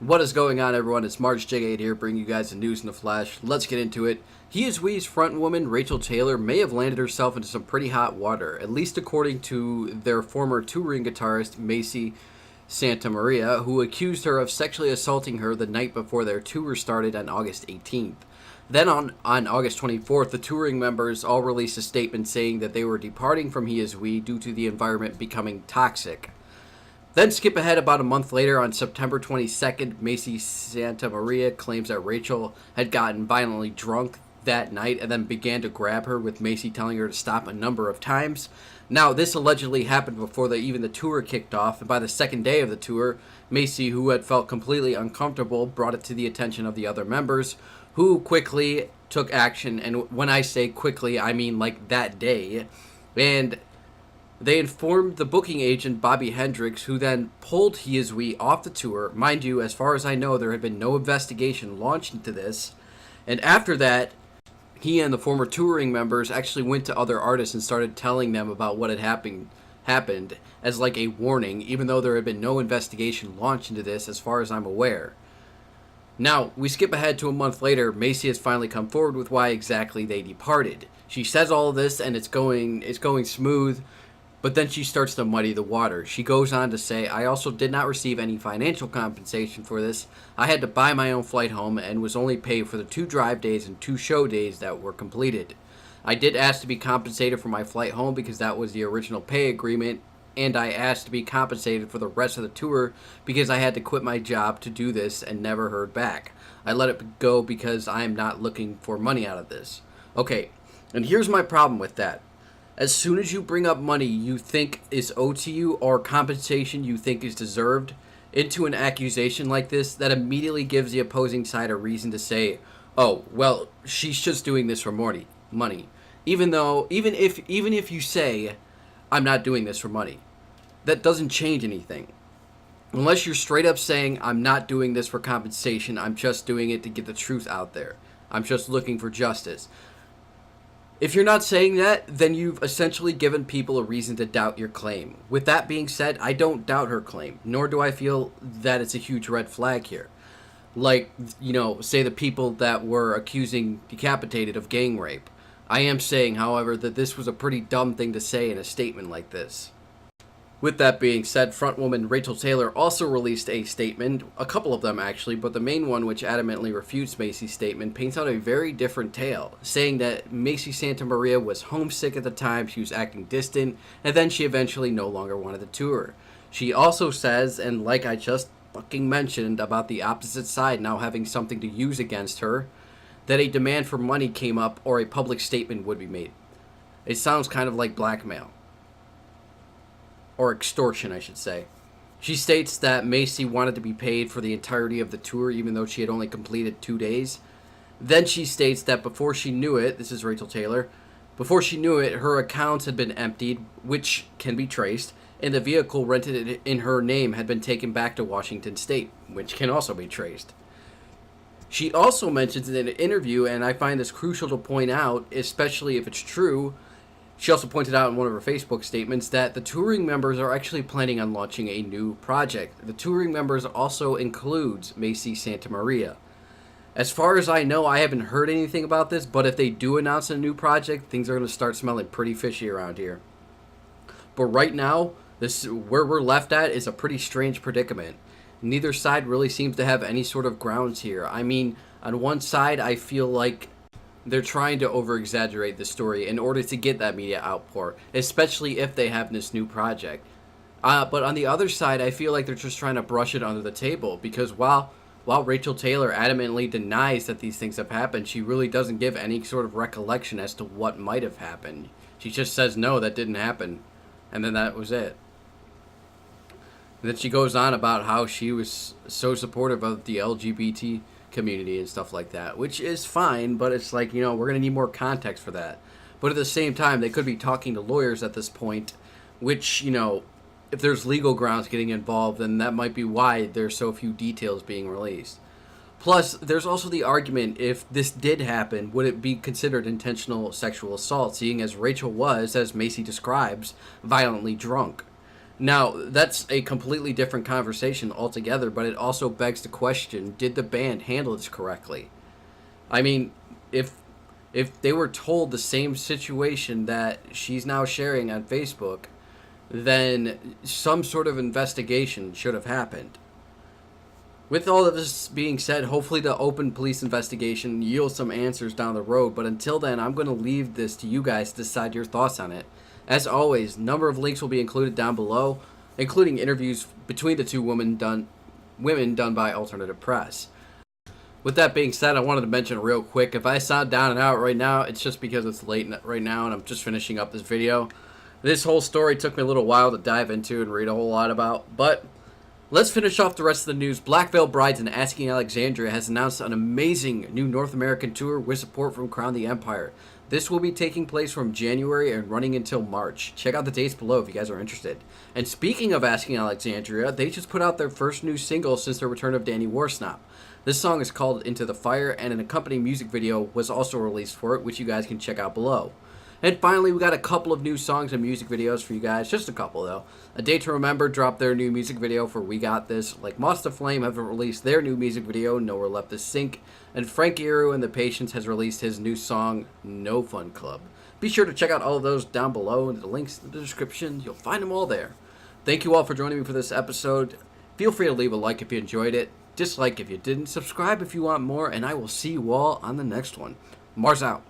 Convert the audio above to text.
What is going on, everyone? It's March J8 here, bringing you guys the news in the flash. Let's get into it. He Is We's frontwoman, Rachel Taylor, may have landed herself into some pretty hot water, at least according to their former touring guitarist, Macy Santamaria, who accused her of sexually assaulting her the night before their tour started on August 18th. Then on August 24th, the touring members all released a statement saying that they were departing from He Is We due to the environment becoming toxic. Then skip ahead about a month later, on September 22nd, Macy Santamaria claims that Rachel had gotten violently drunk that night and then began to grab her, with Macy telling her to stop a number of times. Now, this allegedly happened before even the tour kicked off, and by the second day of the tour, Macy, who had felt completely uncomfortable, brought it to the attention of the other members, who quickly took action. And when I say quickly, I mean like that day. And they informed the booking agent, Bobby Hendricks, who then pulled He Is We off the tour. Mind you, as far as I know, there had been no investigation launched into this. And after that, he and the former touring members actually went to other artists and started telling them about what had happened as like a warning, even though there had been no investigation launched into this as far as I'm aware. Now, we skip ahead to a month later. Macy has finally come forward with why exactly they departed. She says all of this and it's going smooth. But then she starts to muddy the water. She goes on to say, "I also did not receive any financial compensation for this. I had to buy my own flight home and was only paid for the 2 drive days and 2 show days that were completed. I did ask to be compensated for my flight home because that was the original pay agreement, and I asked to be compensated for the rest of the tour because I had to quit my job to do this and never heard back. I let it go because I am not looking for money out of this." Okay, and here's my problem with that. As soon as you bring up money you think is owed to you or compensation you think is deserved into an accusation like this, that immediately gives the opposing side a reason to say, "Oh, well, she's just doing this for money." Even if you say, "I'm not doing this for money," that doesn't change anything. Unless you're straight up saying, "I'm not doing this for compensation, I'm just doing it to get the truth out there. I'm just looking for justice." If you're not saying that, then you've essentially given people a reason to doubt your claim. With that being said, I don't doubt her claim, nor do I feel that it's a huge red flag here. Like, say the people that were accusing Decapitated of gang rape. I am saying, however, that this was a pretty dumb thing to say in a statement like this. With that being said, frontwoman Rachel Taylor also released a statement, a couple of them actually, but the main one, which adamantly refutes Macy's statement, paints out a very different tale, saying that Macy Santamaria was homesick at the time, she was acting distant, and then she eventually no longer wanted to tour. She also says, and like I just fucking mentioned about the opposite side now having something to use against her, that a demand for money came up or a public statement would be made. It sounds kind of like blackmail. Or extortion, I should say. She states that Macy wanted to be paid for the entirety of the tour, even though she had only completed 2 days. Then she states that before she knew it, this is Rachel Taylor, before she knew it, her accounts had been emptied, which can be traced, and the vehicle rented in her name had been taken back to Washington State, which can also be traced. She also mentions in an interview, and I find this crucial to point out, especially if it's true. She also pointed out in one of her Facebook statements that the touring members are actually planning on launching a new project. The touring members also includes Macy Santamaria. As far as I know, I haven't heard anything about this, but if they do announce a new project, things are going to start smelling pretty fishy around here. But right now, where we're left at is a pretty strange predicament. Neither side really seems to have any sort of grounds here. I mean, on one side, I feel like they're trying to over-exaggerate the story in order to get that media outpour, especially if they have this new project. But on the other side, I feel like they're just trying to brush it under the table, because while Rachel Taylor adamantly denies that these things have happened, she really doesn't give any sort of recollection as to what might have happened. She just says, "No, that didn't happen," and then that was it. And then she goes on about how she was so supportive of the LGBT community and stuff like that, which is fine, but it's like, we're going to need more context for that. But at the same time, they could be talking to lawyers at this point, which, if there's legal grounds getting involved, then that might be why there's so few details being released. Plus, there's also the argument, if this did happen, would it be considered intentional sexual assault, seeing as Rachel was, as Macy describes, violently drunk? Now, that's a completely different conversation altogether, but it also begs the question, did the band handle this correctly? I mean, if they were told the same situation that she's now sharing on Facebook, then some sort of investigation should have happened. With all of this being said, hopefully the open police investigation yields some answers down the road, but until then, I'm going to leave this to you guys to decide your thoughts on it. As always, number of links will be included down below, including interviews between the two women done by Alternative Press. With that being said, I wanted to mention real quick, if I sound down and out right now, it's just because it's late right now and I'm just finishing up this video. This whole story took me a little while to dive into and read a whole lot about, but let's finish off the rest of the news. Black Veil Brides and Asking Alexandria has announced an amazing new North American tour with support from Crown the Empire. This will be taking place from January and running until March. Check out the dates below if you guys are interested. And speaking of Asking Alexandria, they just put out their first new single since the return of Danny Warsnop. This song is called Into the Fire, and an accompanying music video was also released for it, which you guys can check out below. And finally, we got a couple of new songs and music videos for you guys. Just a couple, though. A Day to Remember dropped their new music video for We Got This. Like Moths to Flame have released their new music video, Nowhere Left to Sink. And Frank Iero and The Patience has released his new song, No Fun Club. Be sure to check out all of those down below in the links in the description. You'll find them all there. Thank you all for joining me for this episode. Feel free to leave a like if you enjoyed it. Dislike if you didn't. Subscribe if you want more. And I will see you all on the next one. Mars out.